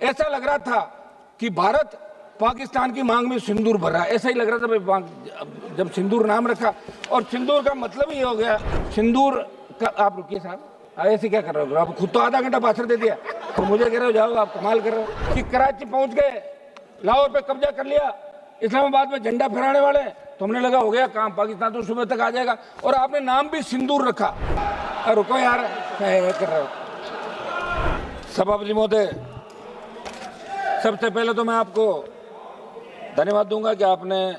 ऐसा लग रहा था कि भारत पाकिस्तान की मांग में सिंदूर भर रहा है, ऐसा ही लग रहा था भाई जब सिंदूर नाम रखा। और सिंदूर का मतलब ही हो गया सिंदूर का। आप रुकिए साहब, ऐसे क्या कर रहे हो? आप खुद तो आधा घंटा भाषण दे दिया, तो मुझे कह रहे हो जाओ, आप कमाल कर रहे हो। कि कराची पहुंच गए, लाहौर पे कब्जा कर लिया, इस्लामाबाद में झंडा फहराने वाले, तो हमने लगा हो गया काम, पाकिस्तान तो सुबह तक आ जाएगा। और आपने नाम भी सिंदूर रखा। रुको यार, क्या कर रहे हो? सभापति महोदय, सबसे पहले तो मैं आपको धन्यवाद दूंगा कि आपने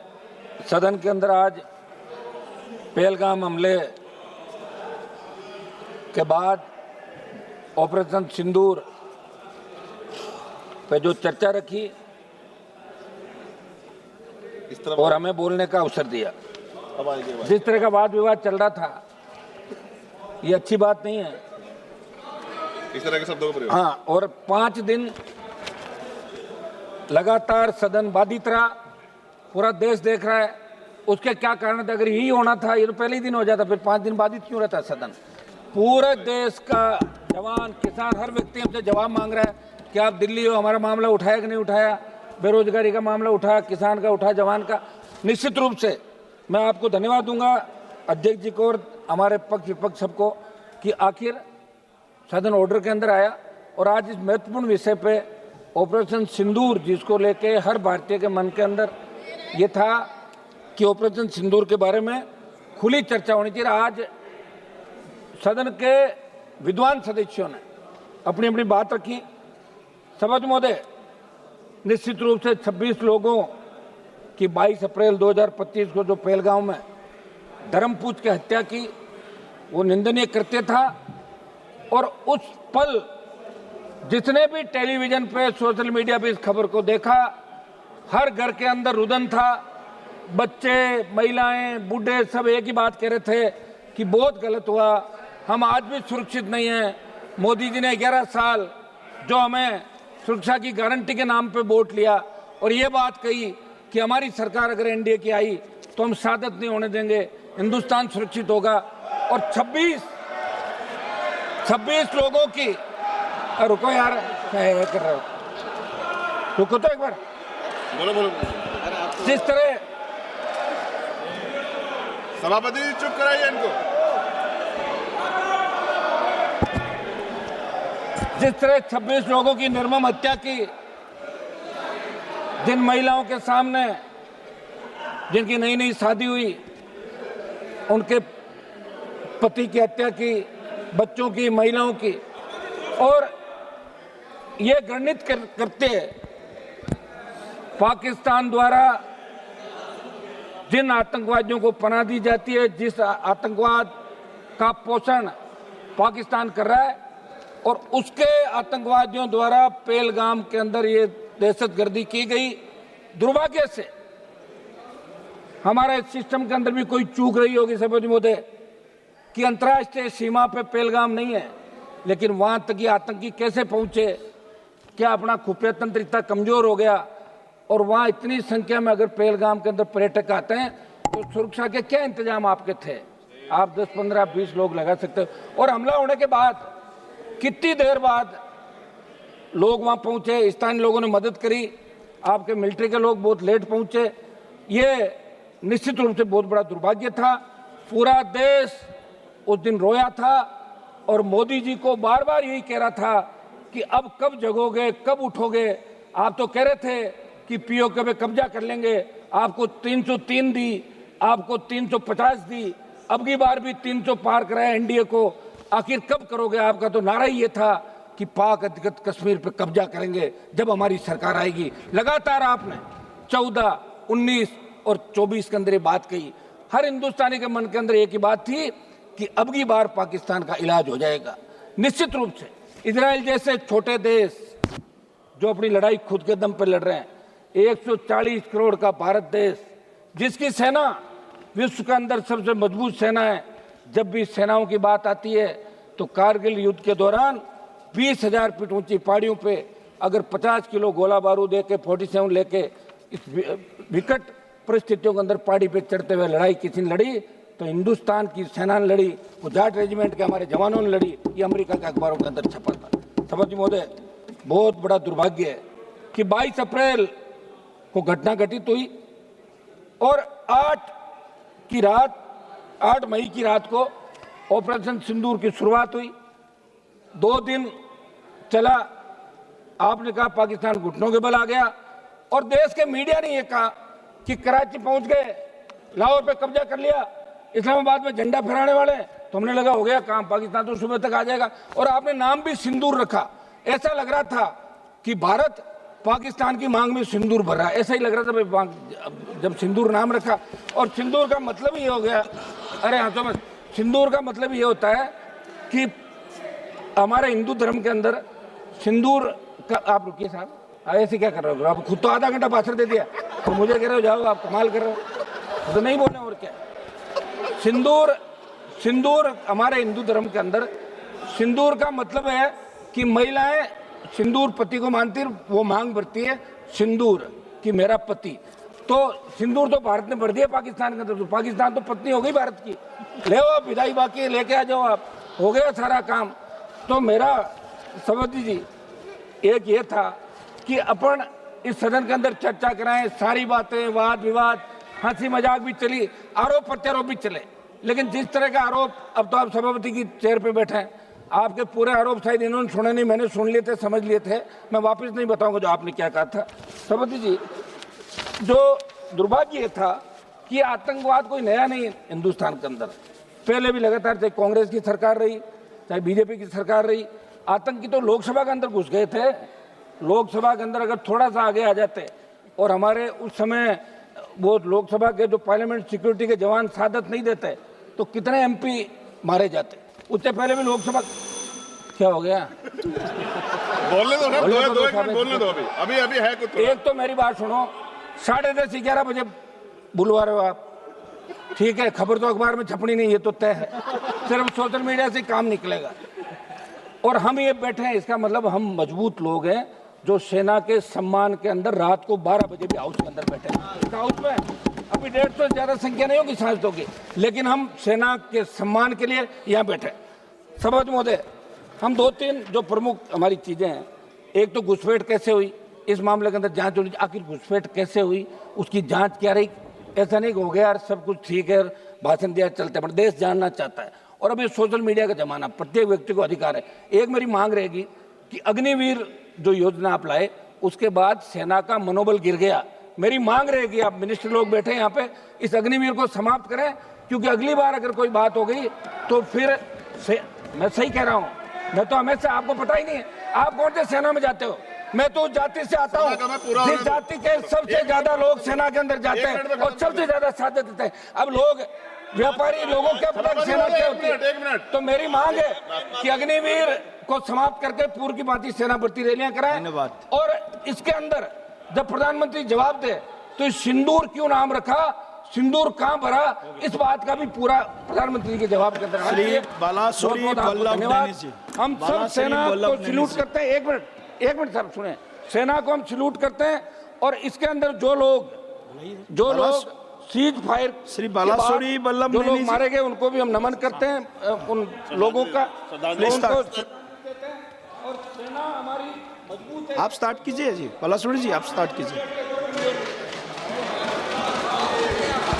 सदन के अंदर आज पहलगाम हमले के बाद ऑपरेशन सिंदूर पे जो चर्चा रखी और हमें बोलने का अवसर दिया। जिस तरह का वाद विवाद चल रहा था, ये अच्छी बात नहीं है। इस तरह के शब्दों का प्रयोग। हाँ, और 5 दिन लगातार सदन बाधित रहा, पूरा देश देख रहा है। उसके क्या कारण थे? अगर यही होना था, ये तो पहले ही दिन हो जाता, फिर 5 दिन बाधित क्यों रहता सदन? पूरे देश का जवान, किसान, हर व्यक्ति हमसे जवाब मांग रहा है कि आप दिल्ली हो, हमारा मामला उठाया कि नहीं उठाया, बेरोजगारी का मामला उठाया, किसान का उठाया, जवान का। निश्चित रूप से मैं आपको धन्यवाद दूंगा, अध्यक्ष जी को और हमारे पक्ष विपक्ष सबको, कि आखिर सदन ऑर्डर के अंदर आया और आज इस महत्वपूर्ण विषय पे ऑपरेशन सिंदूर, जिसको लेके हर भारतीय के मन के अंदर ये था कि ऑपरेशन सिंदूर के बारे में खुली चर्चा होनी चाहिए। आज सदन के विद्वान सदस्यों ने अपनी अपनी बात रखी। सभापति महोदय, निश्चित रूप से 26 लोगों की 22 अप्रैल 2025 को जो पहलगाम में धर्मपूछ के हत्या की, वो निंदनीय कृत्य था। और उस पल जिसने भी टेलीविजन पे, सोशल मीडिया पे इस खबर को देखा, हर घर के अंदर रुदन था। बच्चे, महिलाएं, बूढ़े सब एक ही बात कह रहे थे कि बहुत गलत हुआ, हम आज भी सुरक्षित नहीं हैं। मोदी जी ने 11 साल जो हमें सुरक्षा की गारंटी के नाम पे वोट लिया और ये बात कही कि हमारी सरकार अगर एनडीए की आई तो हम शहादत नहीं होने देंगे, हिंदुस्तान सुरक्षित होगा। और 26 लोगों की, रुको यार, क्या कर रहे हो? रुको तो एक बार। बोलो। जिस तरह सभापति जी चुप कराइए इनको। जिस तरह 26 लोगों की निर्मम हत्या की, जिन महिलाओं के सामने, जिनकी नई नई शादी हुई, उनके पति की हत्या की, बच्चों की, महिलाओं की, और ये घृणित करते पाकिस्तान द्वारा जिन आतंकवादियों को पनाह दी जाती है, जिस आतंकवाद का पोषण पाकिस्तान कर रहा है, और उसके आतंकवादियों द्वारा पहलगाम के अंदर ये दहशतगर्दी की गई। दुर्भाग्य से हमारे सिस्टम के अंदर भी कोई चूक रही होगी सभापति महोदय, कि अंतर्राष्ट्रीय सीमा पे पहलगाम नहीं है, लेकिन वहां तक ये आतंकी कैसे पहुंचे? क्या अपना खुफिया तंत्र इतना कमजोर हो गया? और वहां इतनी संख्या में अगर पहलगाम के अंदर पर्यटक आते हैं तो सुरक्षा के क्या इंतजाम आपके थे? आप 10, 15, 20 लोग लगा सकते हो। और हमला होने के बाद कितनी देर बाद लोग वहां पहुंचे, स्थानीय लोगों ने मदद करी, आपके मिलिट्री के लोग बहुत लेट पहुंचे। ये निश्चित रूप से बहुत बड़ा दुर्भाग्य था। पूरा देश उस दिन रोया था और मोदी जी को बार बार यही कह रहा था कि अब कब जगोगे, कब उठोगे? आप तो कह रहे थे कि पीओके पे कब्जा कर लेंगे, आपको 303 दी, आपको 350 दी, अब की बार भी 300 पार कराया एनडीए को। आखिर कब करोगे? आपका तो नारा ही ये था कि पाक अधिकृत कश्मीर पे कब्जा करेंगे जब हमारी सरकार आएगी। लगातार आपने 14, 19 और 24 के अंदर ये बात कही। हर हिंदुस्तानी के मन के अंदर एक ही बात थी कि अब की बार पाकिस्तान का इलाज हो जाएगा। निश्चित रूप से इजराइल जैसे छोटे देश जो अपनी लड़ाई खुद के दम पर लड़ रहे हैं, 140 करोड़ का भारत देश, जिसकी सेना विश्व के अंदर सबसे मजबूत सेना है, जब भी सेनाओं की बात आती है तो कारगिल युद्ध के दौरान 20,000 फीट ऊंची पहाड़ियों पे अगर 50 किलो गोला बारूद लेके 47 लेके इस विकट परिस्थितियों के अंदर पहाड़ी पे चढ़ते हुए लड़ाई किसी ने लड़ी तो हिंदुस्तान की सेना ने लड़ी, वो जाट रेजिमेंट के हमारे जवानों ने लड़ी। ये अमेरिका के अखबारों के अंदर छपा था। सभापति महोदय, बहुत बड़ा दुर्भाग्य है कि 22 अप्रैल को घटना घटित हुई और 8 मई की रात को ऑपरेशन सिंदूर की शुरुआत हुई। 2 दिन चला, आपने कहा पाकिस्तान घुटनों के बल आ गया, और देश के मीडिया ने यह कहा कि कराची पहुंच गए, लाहौर पे कब्जा कर लिया, इस्लामाबाद में झंडा फहराने वाले। तो हमने लगा हो गया काम, पाकिस्तान तो सुबह तक आ जाएगा। और आपने नाम भी सिंदूर रखा, ऐसा लग रहा था कि भारत पाकिस्तान की मांग में सिंदूर भर रहा है, ऐसा ही लग रहा था भाई जब सिंदूर नाम रखा। और सिंदूर का मतलब ये हो गया, अरे हाँ समझ, सिंदूर का मतलब ये होता है कि हमारे हिंदू धर्म के अंदर सिंदूर का, आप रुकिए साहब, ऐसे क्या कर रहे हो आप? खुद तो आधा घंटा भाषण दे दिया तो मुझे कह रहे हो जाओ, आप कमाल कर रहे हो, तो नहीं बोलना और क्या। सिंदूर हमारे हिंदू धर्म के अंदर सिंदूर का मतलब है कि महिलाएं सिंदूर पति को मानती है, वो मांग भरती है सिंदूर कि मेरा पति। तो सिंदूर तो भारत ने भर दिया पाकिस्तान के अंदर, तो पाकिस्तान तो पत्नी हो गई भारत की। ले आओ विदाई, बाकी लेके आ जाओ, आप हो गया सारा काम। तो मेरा सभापति जी एक ये था कि अपन इस सदन के अंदर चर्चा कराएं, सारी बातें, वाद विवाद, हंसी मजाक भी चली, आरोप प्रत्यारोप भी चले, लेकिन जिस तरह का आरोप, अब तो आप सभापति की चेयर पे बैठे हैं, आपके पूरे आरोप शायद इन्होंने सुने नहीं, मैंने सुन लिए थे, समझ लिए थे, मैं वापस नहीं बताऊंगा जो आपने क्या कहा था। सभापति जी, जो दुर्भाग्य था कि आतंकवाद कोई नया नहीं हिंदुस्तान के अंदर, पहले भी लगातार, चाहे कांग्रेस की सरकार रही, चाहे बीजेपी की सरकार रही, आतंकी तो लोकसभा के अंदर घुस गए थे। लोकसभा के अंदर अगर थोड़ा सा आगे आ जाते और हमारे उस समय वो लोकसभा के जो पार्लियामेंट सिक्योरिटी के जवान सादत नहीं देते तो कितने एमपी मारे जाते। उससे पहले भी लोकसभा, क्या हो गया? बोलने दो, बोलने दो, अभी है कुछ। एक तो मेरी बात सुनो, 10:30 11 बजे बुलवा रहे हो आप, ठीक है, खबर तो अखबार में छपनी नहीं, ये तो तय है, सिर्फ सोशल मीडिया से काम निकलेगा। और हम ये बैठे हैं, इसका मतलब हम मजबूत लोग हैं जो सेना के सम्मान के अंदर रात को 12 बजे भी हाउस के अंदर बैठे हैं। हाउस में अभी 150 से ज्यादा संख्या नहीं होगी सांसदों की, लेकिन हम सेना के सम्मान के लिए यहाँ बैठे। सभापति महोदय, हम 2-3 जो प्रमुख हमारी चीजें हैं, एक तो घुसपैठ कैसे हुई, इस मामले के अंदर जांच होनी, आखिर घुसपैठ कैसे हुई, उसकी जांच क्या रही। ऐसा नहीं हो गया यार सब कुछ ठीक है, भाषण दिया चलते, पर देश जानना चाहता है। और अभी सोशल मीडिया का जमाना, प्रत्येक व्यक्ति को अधिकार है। एक मेरी मांग रहेगी कि अग्निवीर जो योजना आप लाए, उसके बाद सेना का मनोबल गिर गया। मेरी मांग रहेगी, आप मिनिस्टर लोग बैठे यहाँ पे, इस अग्निवीर को समाप्त करें, क्योंकि अगली बार अगर कोई बात हो गई तो फिर मैं सही कह रहा हूँ, मैं तो हमेशा, आपको पता ही नहीं है, आप कौन से सेना में जाते हो, मैं तो जाति से आता हूँ, जिस जाति के सबसे ज्यादा लोग सेना के अंदर जाते हैं और सबसे ज्यादा साथ देते हैं। अब लोग व्यापारी लोगों क्या पता सेना क्या होती है। तो मेरी मांग है कि अग्निवीर को समाप्त करके पूर्व की भांति सेना भर्ती रैलियां कराएं। और इसके अंदर जब प्रधानमंत्री जवाब दे तो सिंदूर क्यों नाम रखा, सिंदूर कहां भरा, इस बात का भी पूरा प्रधानमंत्री के जवाब के अंदर धन्यवाद। हम सब सेना को सैल्यूट करते हैं। एक मिनट साहब सुने, सेना को हम सैल्यूट करते हैं और इसके अंदर जो लोग सीज फायर, श्री बालासुरी वल्लभ जो लोग मारे गए उनको भी हम नमन करते हैं, उन लोगों का और सेना हमारी मजबूत है। आप स्टार्ट कीजिए जी, बालासुरी जी आप स्टार्ट कीजिए।